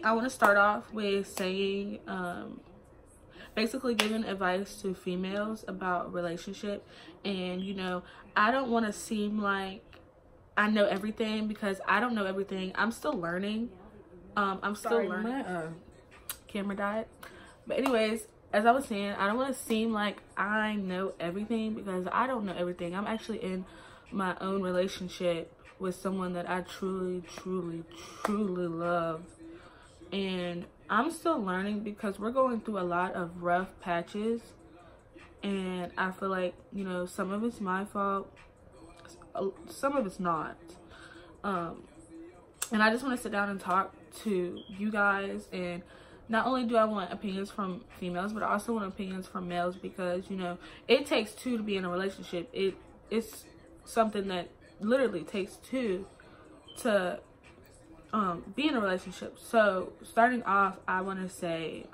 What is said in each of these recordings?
I want to start off with saying, basically giving advice to females about relationship. And, you know, I don't want to seem like I know everything, because I don't know everything. I'm still learning. I'm still learning. My camera died. But anyways, as I was saying, I don't want to seem like I know everything, because I don't know everything. I'm actually in my own relationship with someone that I truly love. And I'm still learning, because we're going through a lot of rough patches. And I feel like, you know, some of it's my fault, some of it's not. And I just want to sit down and talk to you guys. And not only do I want opinions from females, but I also want opinions from males, because, you know, it takes two to be in a relationship. It's something that literally takes two to be in a relationship. So starting off, I want to say,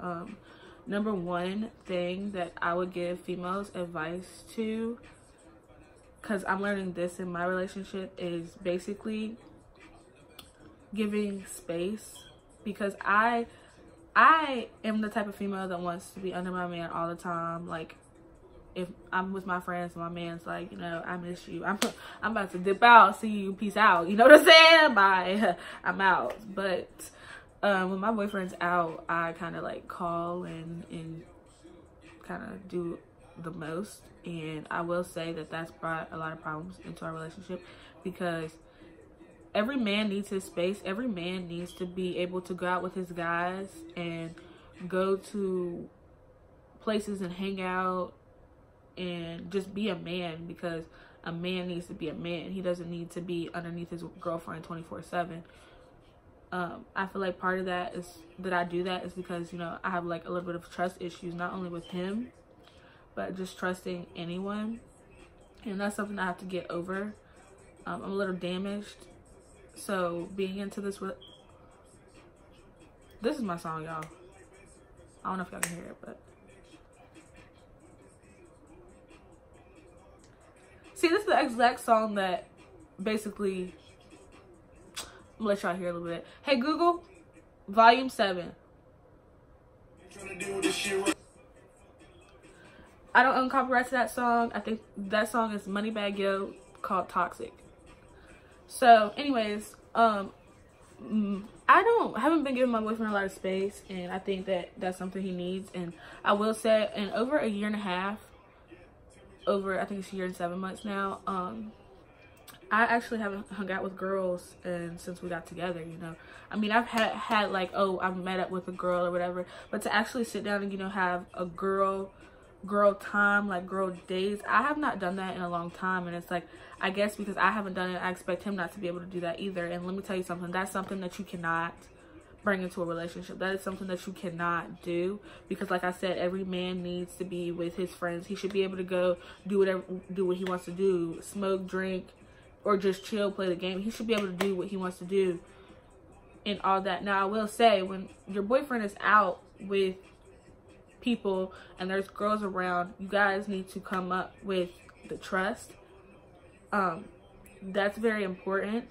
number one thing that I would give females advice to, because I'm learning this in my relationship, is basically giving space. Because I am the type of female that wants to be under my man all the time. Like, if I'm with my friends and my man's like, you know, I miss you, I'm about to dip out, see you, peace out, you know what I'm saying, bye, I'm out. But when my boyfriend's out, I kind of like call and kind of do the most. And I will say that that's brought a lot of problems into our relationship, because every man needs his space. Every man needs to be able to go out with his guys and go to places and hang out and just be a man, because a man needs to be a man. He doesn't need to be underneath his girlfriend 24/7. I feel like part of that is that I do that is because, you know, I have like a little bit of trust issues, not only with him, but just trusting anyone. And that's something I have to get over. I'm a little damaged. So being into this is my song, y'all. I don't know if y'all can hear it, but see, this is the exact song that basically, I'm gonna let y'all hear a little bit. Hey Google, volume 7. I don't own copyright to that song. I think that song is Moneybag Yo, called Toxic. So anyways, I haven't been giving my boyfriend a lot of space, and I think that that's something he needs. And I will say, in over a year and a half, I think it's a year and 7 months now, I actually haven't hung out with girls and since we got together, you know. I mean, I've had like, oh, I've met up with a girl or whatever, but to actually sit down and, you know, have a girl time, like girl days, I have not done that in a long time. And it's like, I guess because I haven't done it, I expect him not to be able to do that either. And let me tell you something, that's something that you cannot bring into a relationship. That is something that you cannot do, because like I said, every man needs to be with his friends. He should be able to go do what he wants to do, smoke, drink, or just chill, play the game. He should be able to do what he wants to do and all that. Now, I will say, when your boyfriend is out with people and there's girls around, you guys need to come up with the trust. That's very important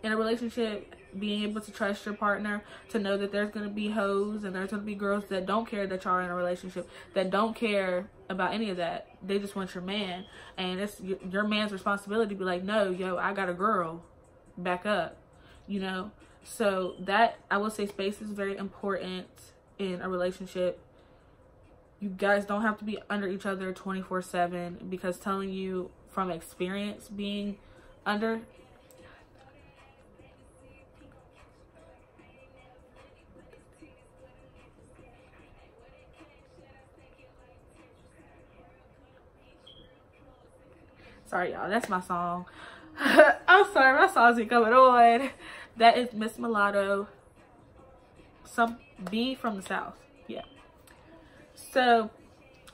in a relationship, being able to trust your partner, to know that there's going to be hoes and there's going to be girls that don't care that y'all are in a relationship, that don't care about any of that. They just want your man, and it's your man's responsibility to be like, no, yo, I got a girl, back up, you know. So that, I will say, space is very important in a relationship. You guys don't have to be under each other 24/7, because telling you from experience, being under, sorry y'all, that's my song. I'm sorry, my songs ain't coming on. That is Miss Mulatto, some B from the South. Yeah. So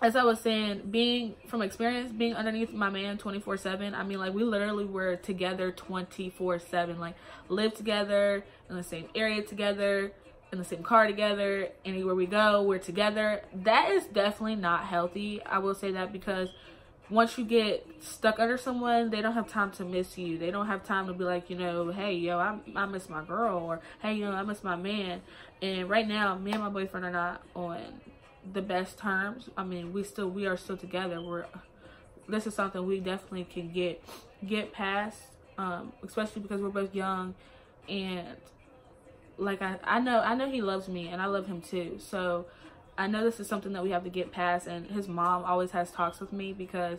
as I was saying, being from experience, being underneath my man 24/7, I mean, like, we literally were together 24/7, like, lived together in the same area together, in the same car together, anywhere we go, we're together. That is definitely not healthy. I will say that, because once you get stuck under someone, they don't have time to miss you. They don't have time to be like, you know, hey, yo, I miss my girl, or hey, yo, I miss my man. And right now, me and my boyfriend are not on the best terms. I mean, we are still together. This is something we definitely can get past, especially because we're both young, and like I know he loves me and I love him too. So I know this is something that we have to get past, and his mom always has talks with me because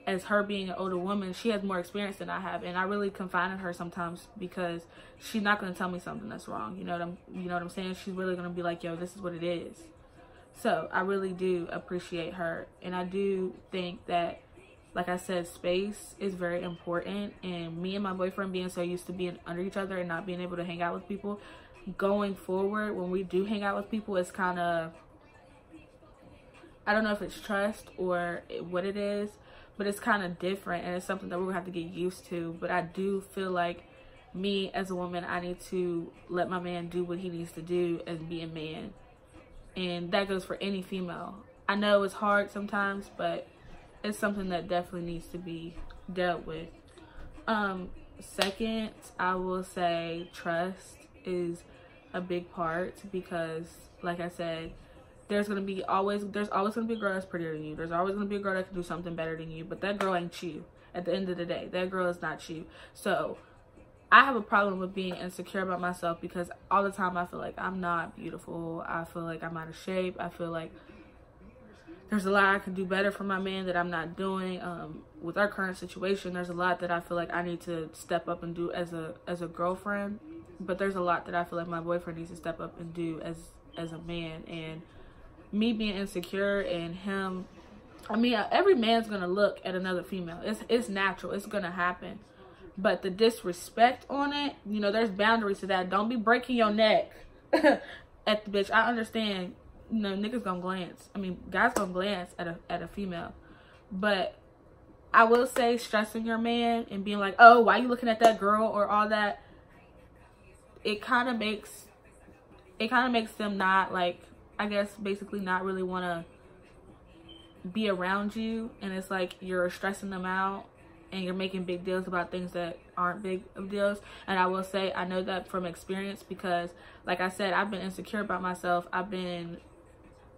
as her being an older woman, she has more experience than I have, and I really confide in her sometimes because she's not going to tell me something that's wrong. You know what I'm saying? She's really going to be like, yo, this is what it is. So I really do appreciate her, and I do think that, like I said, space is very important, and me and my boyfriend being so used to being under each other and not being able to hang out with people, going forward, when we do hang out with people, it's kind of, I don't know if it's trust or what it is, but it's kind of different, and it's something that we're gonna have to get used to. But I do feel like me as a woman, I need to let my man do what he needs to do and be a man, and that goes for any female. I know it's hard sometimes, but it's something that definitely needs to be dealt with. Second, I will say trust is a big part, because like I said, there's always gonna be a girl that's prettier than you. There's always gonna be a girl that can do something better than you, but that girl ain't you. At the end of the day, that girl is not you. So I have a problem with being insecure about myself, because all the time I feel like I'm not beautiful. I feel like I'm out of shape. I feel like there's a lot I can do better for my man that I'm not doing. With our current situation, there's a lot that I feel like I need to step up and do as a girlfriend. But there's a lot that I feel like my boyfriend needs to step up and do as a man. And me being insecure and him, I mean, every man's gonna look at another female. It's natural. It's gonna happen. But the disrespect on it, you know, there's boundaries to that. Don't be breaking your neck at the bitch. I understand, you know, niggas gonna glance. I mean, guys gonna glance at a female. But I will say, stressing your man and being like, oh, why you looking at that girl or all that, it kind of makes them not, like, I guess basically not really want to be around you. And it's like you're stressing them out and you're making big deals about things that aren't big of deals. And I will say, I know that from experience, because like I said, I've been insecure about myself. I've been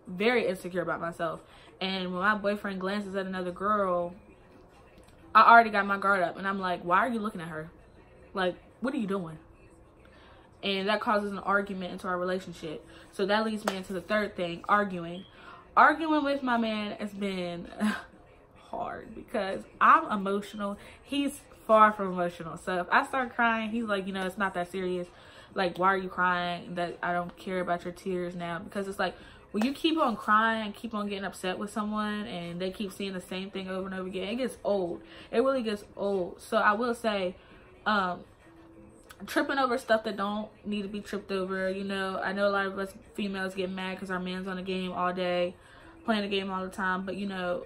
very insecure about myself. And when my boyfriend glances at another girl, I already got my guard up, and I'm like, why are you looking at her? Like, what are you doing? And that causes an argument into our relationship. So that leads me into the third thing, arguing. Arguing with my man has been hard, because I'm emotional. He's far from emotional. So if I start crying, he's like, you know, it's not that serious. Like, why are you crying? That I don't care about your tears now. Because it's like, when you keep on crying, keep on getting upset with someone, and they keep seeing the same thing over and over again, it gets old. It really gets old. So I will say, tripping over stuff that don't need to be tripped over. You know, I know a lot of us females get mad because our man's on the game all day, playing the game all the time. But, you know,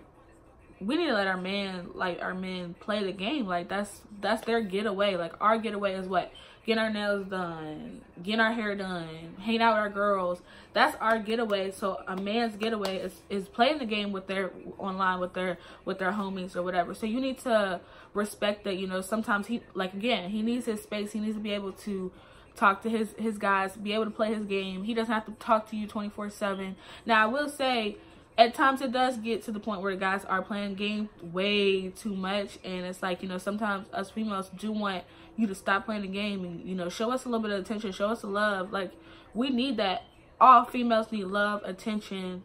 we need to let our men play the game. Like, that's their getaway. Like, our getaway is what? Getting our nails done, getting our hair done, hanging out with our girls. That's our getaway. So a man's getaway is playing the game with their online with their homies or whatever. So you need to respect that. You know, sometimes he needs his space. He needs to be able to talk to his guys, be able to play his game. He doesn't have to talk to you 24/7. Now I will say, at times it does get to the point where the guys are playing game way too much, and it's like, you know, sometimes us females do want you to stop playing the game and, you know, show us a little bit of attention, show us love. Like, we need that. All females need love, attention,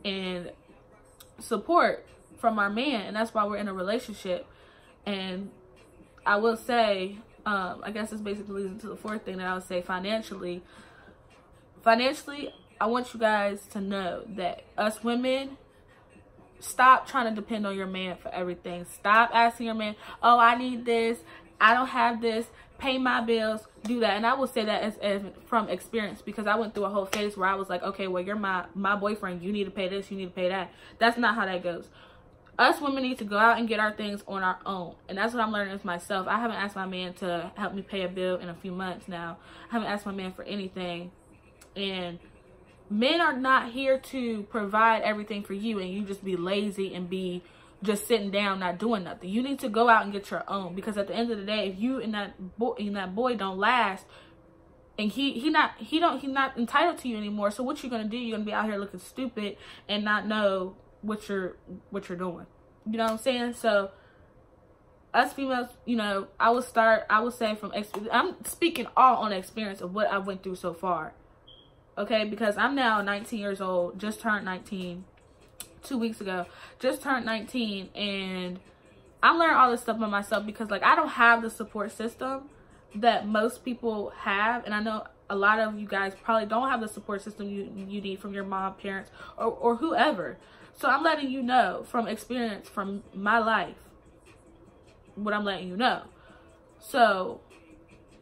and support from our man, and that's why we're in a relationship. And I will say, I guess this basically leads into the fourth thing that I would say, financially, I want you guys to know that us women, stop trying to depend on your man for everything. Stop asking your man, oh, I need this, I don't have this, pay my bills, do that. And I will say that as from experience, because I went through a whole phase where I was like, okay, well, you're my boyfriend, you need to pay this, you need to pay that. That's not how that goes. Us women need to go out and get our things on our own. And that's what I'm learning with myself. I haven't asked my man to help me pay a bill in a few months now. I haven't asked my man for anything. And Men are not here to provide everything for you and you just be lazy and be just sitting down not doing nothing. You need to go out and get your own, because at the end of the day, if you and that boy don't last, and he's not entitled to you anymore, so what you gonna do? You're gonna be out here looking stupid and not know what you're doing. You know what I'm saying? So us females, you know, I will say I'm speaking all on experience of what I went through so far. Okay, because I'm now 19 years old, just turned 19 2 weeks ago, just turned 19, and I'm learning all this stuff by myself, because like I don't have the support system that most people have, and I know a lot of you guys probably don't have the support system you need from your mom, parents, or whoever. So I'm letting you know from experience from my life what I'm letting you know. So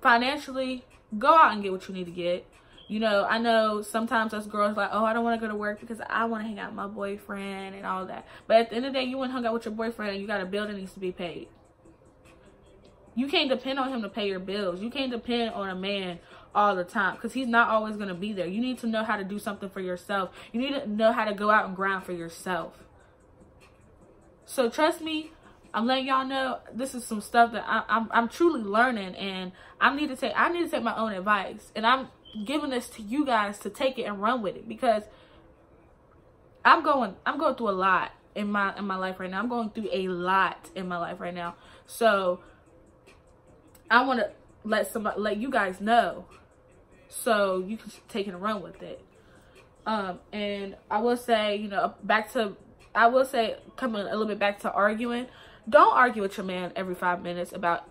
financially, go out and get what you need to get. You know, I know sometimes us girls like, oh, I don't want to go to work because I want to hang out with my boyfriend and all that. But at the end of the day, you went and hung out with your boyfriend and you got a bill that needs to be paid. You can't depend on him to pay your bills. You can't depend on a man all the time, because he's not always going to be there. You need to know how to do something for yourself. You need to know how to go out and grind for yourself. So trust me, I'm letting y'all know this is some stuff that I'm truly learning, and I need to take my own advice, and I'm giving this to you guys to take it and run with it, because I'm going through a lot in my life right now. I'm going through a lot in my life right now. So I want to let you guys know so you can take it and run with it. And I will say, you know, coming a little bit back to arguing, don't argue with your man every 5 minutes about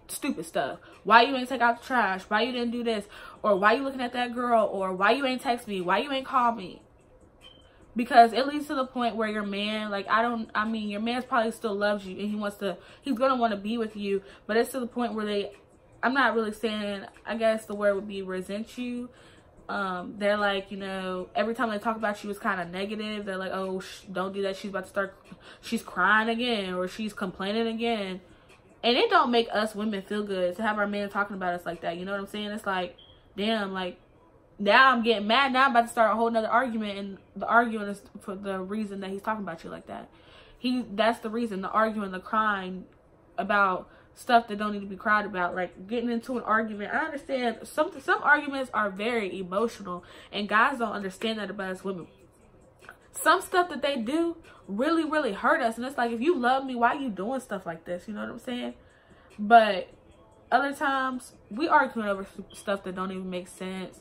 stupid stuff. Why you ain't take out the trash? Why you didn't do this? Or why you looking at that girl? Or why you ain't text me? Why you ain't call me? Because it leads to the point where your man, like, your man probably still loves you and he's gonna want to be with you, but it's to the point where I'm not really saying, I guess the word would be resent you. They're like, you know, every time they talk about you, it's kind of negative. They're like, oh, don't do that. She's crying again, or she's complaining again. And it don't make us women feel good to have our men talking about us like that. You know what I'm saying? It's like, damn, like, now I'm getting mad. Now I'm about to start a whole nother argument, and the arguing is for the reason that he's talking about you like that. That's the reason, the arguing, the crying about stuff that don't need to be cried about, like getting into an argument. I understand some arguments are very emotional, and guys don't understand that about us women. Some stuff that they do really, really hurt us, and it's like, if you love me, why are you doing stuff like this? You know what I'm saying? But other times we arguing over stuff that don't even make sense.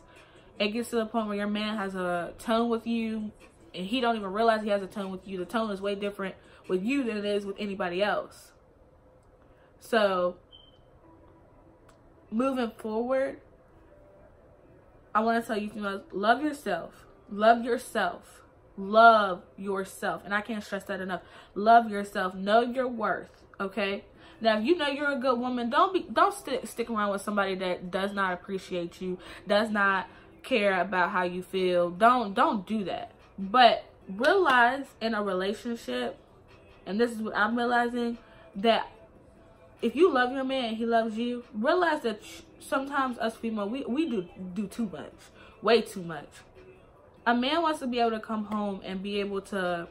It gets to the point where your man has a tone with you, and he don't even realize he has a tone with you. The tone is way different with you than it is with anybody else. So, moving forward, I want to tell you, love yourself. Love yourself. Love yourself. And I can't stress that enough. Love yourself. Know your worth. Okay? Now, if you know you're a good woman, don't stick around with somebody that does not appreciate you, does not care about how you feel. Don't do that. But realize in a relationship, and this is what I'm realizing, that if you love your man and he loves you, realize that sometimes us female, we do too much. Way too much. A man wants to be able to come home and be able to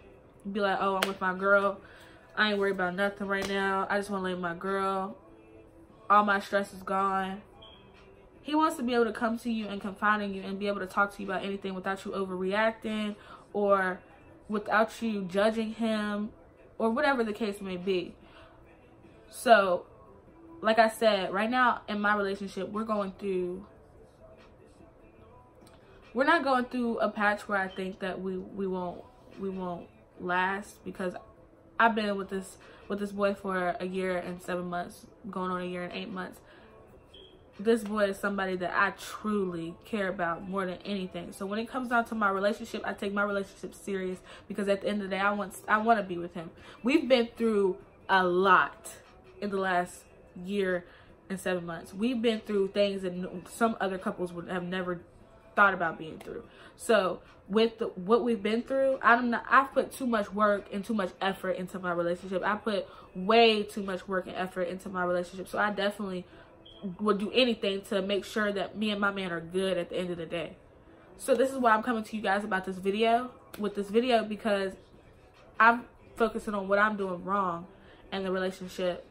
be like, oh, I'm with my girl. I ain't worried about nothing right now. I just want to lay with my girl. All my stress is gone. He wants to be able to come to you and confide in you and be able to talk to you about anything without you overreacting, or without you judging him, or whatever the case may be. So, like I said, right now in my relationship, we're not going through a patch where I think that we won't last, because I've been with this boy for a year and 7 months, going on a year and 8 months. This boy is somebody that I truly care about more than anything. So when it comes down to my relationship, I take my relationship serious, because at the end of the day, I want to be with him. We've been through a lot in the last year and 7 months. We've been through things that some other couples would have never thought about being through. So with what we've been through, I've put too much work and too much effort into my relationship. I put way too much work and effort into my relationship. So I definitely would do anything to make sure that me and my man are good at the end of the day. So this is why I'm coming to you guys about this video, because I'm focusing on what I'm doing wrong in the relationship.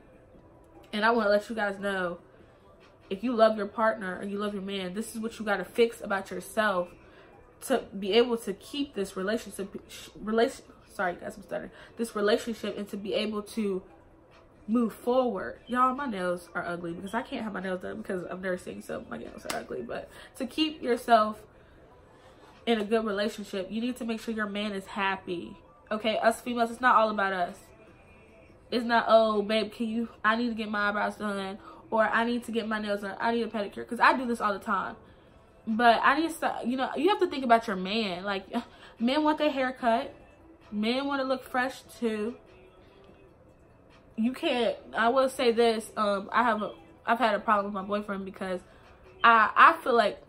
And I want to let you guys know, if you love your partner or you love your man, this is what you got to fix about yourself to be able to keep this relationship, this relationship, and to be able to move forward. Y'all, my nails are ugly because I can't have my nails done because I'm nursing, so my nails are ugly. But to keep yourself in a good relationship, you need to make sure your man is happy. Okay, us females, it's not all about us. It's not, oh, babe, I need to get my eyebrows done, or I need to get my nails done, I need a pedicure, because I do this all the time. But I need to, you know, you have to think about your man. Like, men want their hair cut. Men want to look fresh, too. You can't, I will say this, I've had a problem with my boyfriend because I feel like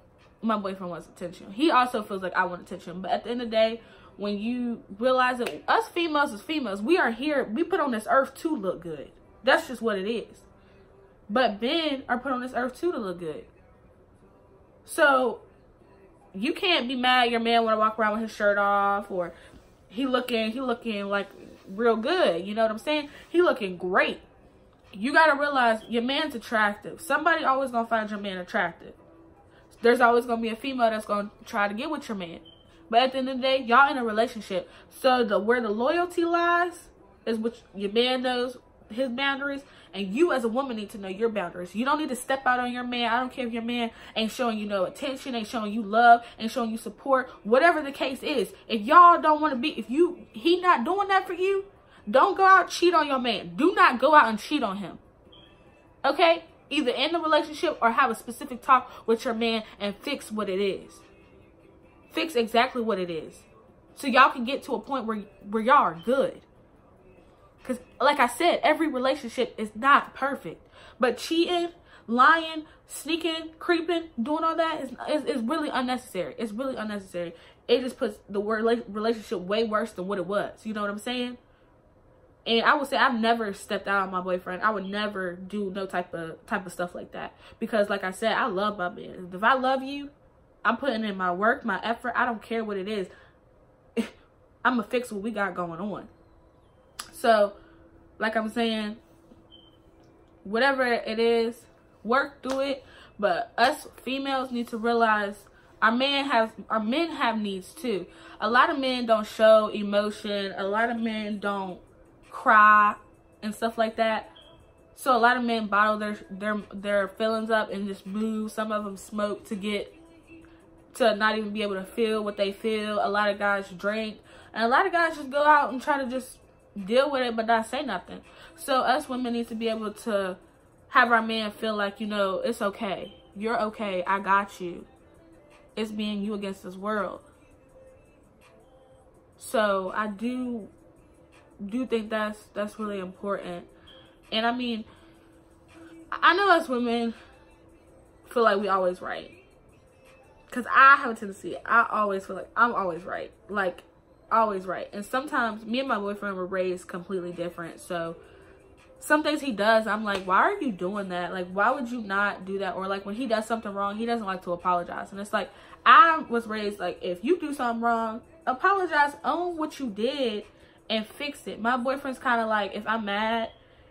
my boyfriend wants attention. He also feels like I want attention. But at the end of the day, when you realize that us females as females, we are here, we put on this earth to look good. That's just what it is. But men are put on this earth too to look good. So you can't be mad your man want to walk around with his shirt off, or he looking like real good. You know what I'm saying? He looking great. You got to realize your man's attractive. Somebody always going to find your man attractive. There's always going to be a female that's going to try to get with your man. But at the end of the day, y'all in a relationship. So where the loyalty lies is what your man knows his boundaries, and you as a woman need to know your boundaries. You don't need to step out on your man. I don't care if your man ain't showing you no attention, ain't showing you love, ain't showing you support, whatever the case is. If y'all don't want to be, he not doing that for you, don't go out and cheat on your man. Do not go out and cheat on him. Okay? Either end the relationship or have a specific talk with your man and fix what it is. Fix exactly what it is. So y'all can get to a point where y'all are good. Because, like I said, every relationship is not perfect. But cheating, lying, sneaking, creeping, doing all that is really unnecessary. It's really unnecessary. It just puts the relationship way worse than what it was. You know what I'm saying? And I would say I've never stepped out on my boyfriend. I would never do no type of stuff like that. Because, like I said, I love my man. If I love you, I'm putting in my work, my effort. I don't care what it is. I'm going to fix what we got going on. So, like I'm saying, whatever it is, work through it. But us females need to realize our men have needs too. A lot of men don't show emotion. A lot of men don't cry and stuff like that. So a lot of men bottle their feelings up and just move. Some of them smoke to not even be able to feel what they feel. A lot of guys drink, and a lot of guys just go out and try to just deal with it but not say nothing. So us women need to be able to have our man feel like, you know, it's okay. You're okay. I got you. It's being you against this world. So I do think that's really important. And I mean, I know us women feel like we always right. Because I have a tendency, I always feel like I'm always right. Like, always right. And sometimes me and my boyfriend were raised completely different. So some things he does, I'm like, why are you doing that? Like, why would you not do that? Or like when he does something wrong, he doesn't like to apologize. And it's like, I was raised like, if you do something wrong, apologize, own what you did, and fix it. My boyfriend's kind of like, if I'm mad,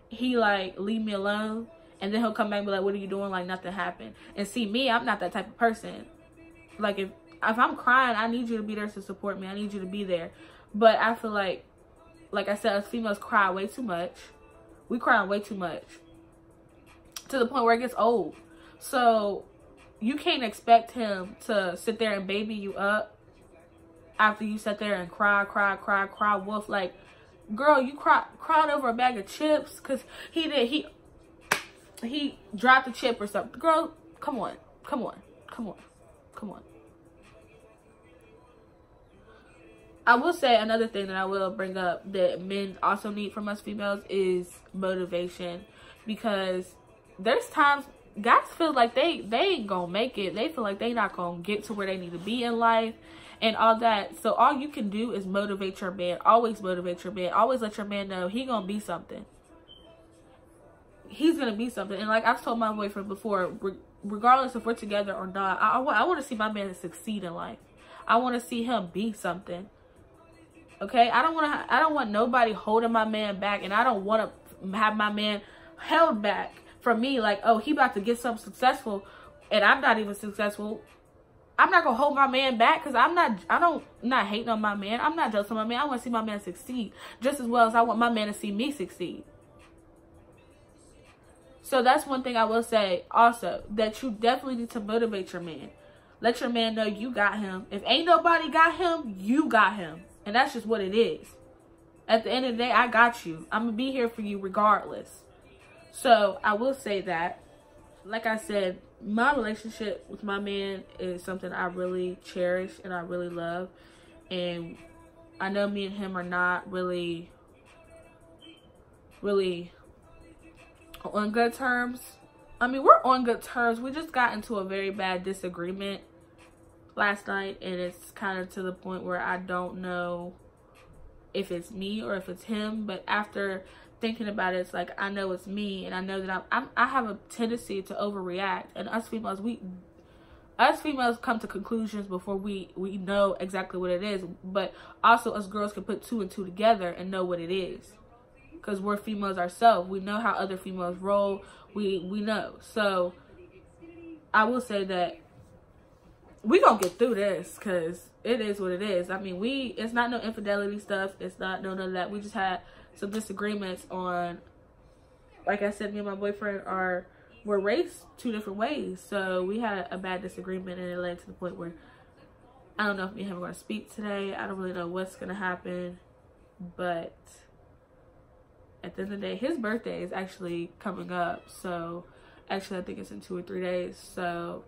he like leave me alone, and then he'll come back and be like, what are you doing? Like nothing happened. And see, me, I'm not that type of person. Like if I'm crying, I need you to be there to support me. I need you to be there. But I feel like I said, us females cry way too much. We cry way too much, to the point where it gets old. So you can't expect him to sit there and baby you up after you sit there and cry wolf. Like, girl, you cried over a bag of chips because he dropped a chip or something. Girl, come on. I will say another thing that I will bring up that men also need from us females is motivation. Because there's times guys feel like they ain't gonna make it. They feel like they not gonna get to where they need to be in life and all that. So all you can do is motivate your man. Always motivate your man. Always let your man know he gonna be something. He's gonna be something. And like I've told my boyfriend before, regardless if we're together or not, I want to see my man succeed in life. I want to see him be something. Okay? I don't want nobody holding my man back, and I don't want to have my man held back from me. Like, oh, he about to get something successful and I'm not even successful. I'm not gonna hold my man back, because I'm not hating on my man. I'm not jealous of my man. I want to see my man succeed just as well as I want my man to see me succeed. So that's one thing I will say also, that you definitely need to motivate your man. Let your man know you got him. If ain't nobody got him, you got him. And that's just what it is. At the end of the day, I got you. I'm going to be here for you regardless. So I will say that, like I said, my relationship with my man is something I really cherish and I really love. And I know me and him are not really on good terms. I mean, we're on good terms. We just got into a very bad disagreement last night, and it's kind of to the point where I don't know if it's me or if it's him. But after thinking about it, it's like, I know it's me, and I know that I have a tendency to overreact. And us females come to conclusions before we know exactly what it is. But also us girls can put 2 and 2 together and know what it is, because we're females ourselves. We know how other females roll. We know. So I will say that we gonna get through this, because it is what it is. I mean, it's not no infidelity stuff. It's not none of that. We just had some disagreements on, like I said, me and my boyfriend were raised 2 different ways. So we had a bad disagreement, and it led to the point where I don't know if me and him are gonna speak today. I don't really know what's gonna happen, but at the end of the day, his birthday is actually coming up. So actually, I think it's in 2 or 3 days. So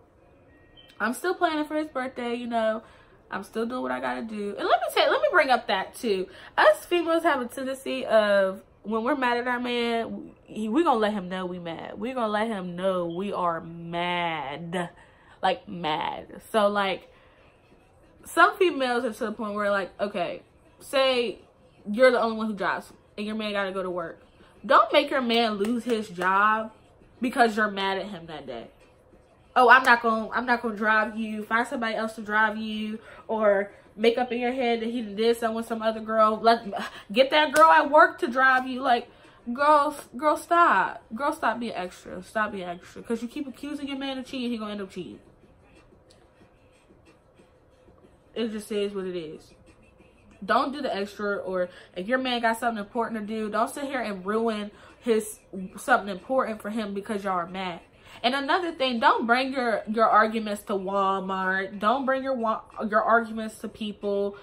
I'm still planning for his birthday, you know. I'm still doing what I gotta do. And let me bring up that too. Us females have a tendency of, when we're mad at our man, we gonna let him know we mad. We gonna let him know we are mad. Like, mad. So, like, some females are to the point where, like, okay, say you're the only one who drives and your man gotta go to work. Don't make your man lose his job because you're mad at him that day. Oh, I'm not gonna drive you. Find somebody else to drive you, or make up in your head that he did something with some other girl. Get that girl at work to drive you. Like, girl, stop. Girl, stop being extra. Stop being extra. Because you keep accusing your man of cheating, he gonna end up cheating. It just is what it is. Don't do the extra, or if your man got something important to do, don't sit here and ruin something important for him because y'all are mad. And another thing, don't bring your arguments to Walmart. Don't bring your arguments to people.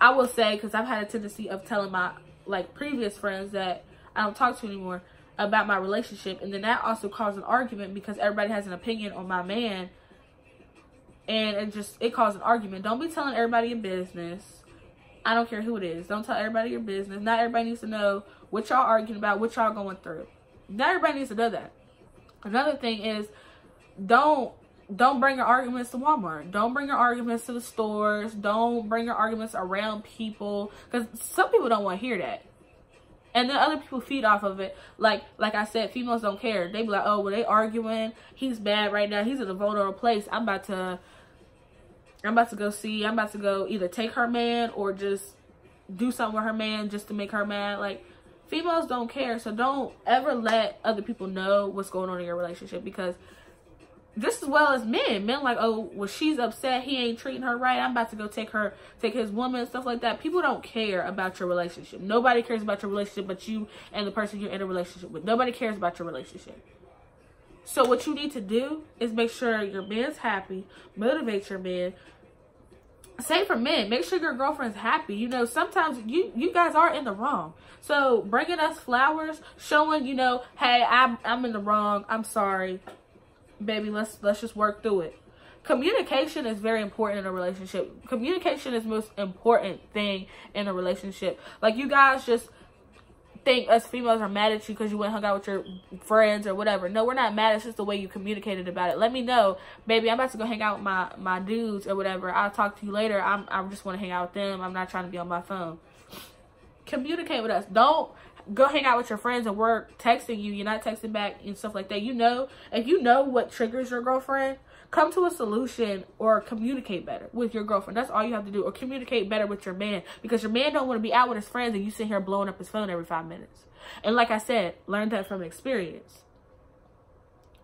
I will say, because I've had a tendency of telling my, like, previous friends that I don't talk to anymore about my relationship. And then that also caused an argument, because everybody has an opinion on my man. And it caused an argument. Don't be telling everybody your business. I don't care who it is. Don't tell everybody your business. Not everybody needs to know what y'all arguing about, what y'all going through. Not everybody needs to know that. Another thing is, don't bring your arguments to Walmart. Don't bring your arguments to the stores. Don't bring your arguments around people, because some people don't want to hear that. And then other people feed off of it. Like I said, females don't care. They be like, oh, well, they arguing. He's bad right now. He's in a vulnerable place. I'm about to go either take her man or just do something with her man just to make her mad. Like, females don't care. So don't ever let other people know what's going on in your relationship, because just as well as men like, oh, well, she's upset, he ain't treating her right, I'm about to go take his woman and stuff like that. People don't care about your relationship. Nobody cares about your relationship but you and the person you're in a relationship with. Nobody cares about your relationship. So what you need to do is make sure your man's happy, motivate your man. Same for men. Make sure your girlfriend's happy. You know, sometimes you guys are in the wrong. So bringing us flowers, showing, you know, hey, I'm in the wrong. I'm sorry, baby. Let's just work through it. Communication is very important in a relationship. Communication is the most important thing in a relationship. Like, you guys just think us females are mad at you because you went and hung out with your friends or whatever. No, we're not mad. It's just the way you communicated about it. Let me know, baby, I'm about to go hang out with my dudes or whatever. I'll talk to you later. I just want to hang out with them. I'm not trying to be on my phone. Communicate with us. Don't go hang out with your friends at work texting you. You're not texting back and stuff like that. You know, if you know what triggers your girlfriend, come to a solution or communicate better with your girlfriend. That's all you have to do. Or communicate better with your man, because your man don't want to be out with his friends and you sit here blowing up his phone every 5 minutes. And like I said, learn that from experience.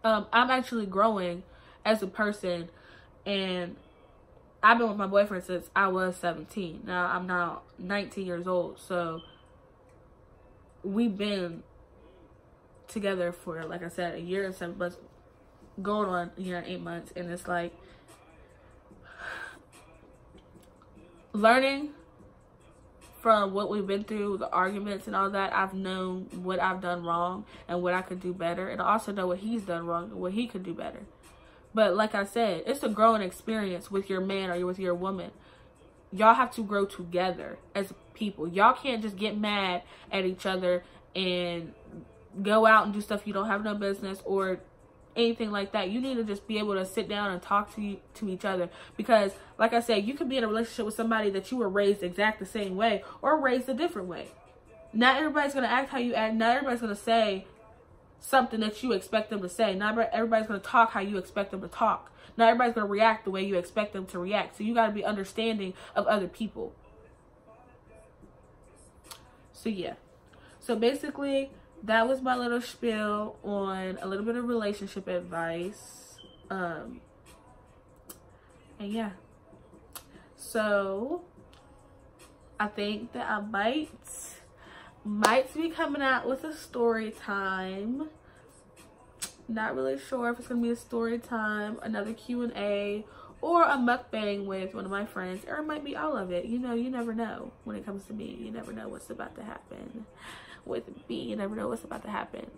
I'm actually growing as a person, and I've been with my boyfriend since I was 17. Now I'm now 19 years old. So we've been together for, like I said, a year and 7 months, going on a year and 8 months. And it's like learning from what we've been through, the arguments and all that. I've known what I've done wrong and what I could do better, and I also know what he's done wrong and what he could do better. But like I said, it's a growing experience with your man or with your woman. Y'all have to grow together as people. Y'all can't just get mad at each other and go out and do stuff you don't have no business or anything like that. You need to just be able to sit down and talk to each other, because like I said, you could be in a relationship with somebody that you were raised exact the same way or raised a different way. Not everybody's going to act how you act. Not everybody's going to say something that you expect them to say. Not everybody's going to talk how you expect them to talk. Not everybody's going to react the way you expect them to react. So you got to be understanding of other people. So yeah. So basically, that was my little spiel on a little bit of relationship advice. And yeah. So I think that I might be coming out with a story time. Not really sure if it's gonna be a story time, another Q&A, or a mukbang with one of my friends, or it might be all of it. You know, you never know when it comes to me. You never know what's about to happen with me. You never know what's about to happen.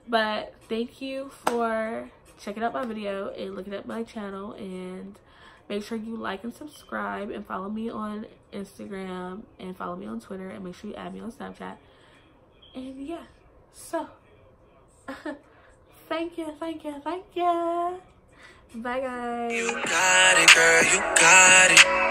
But thank you for checking out my video and looking at my channel, and make sure you like and subscribe and follow me on Instagram and follow me on Twitter, and make sure you add me on Snapchat. And yeah, so thank you. Bye guys. You got it, girl, you got it.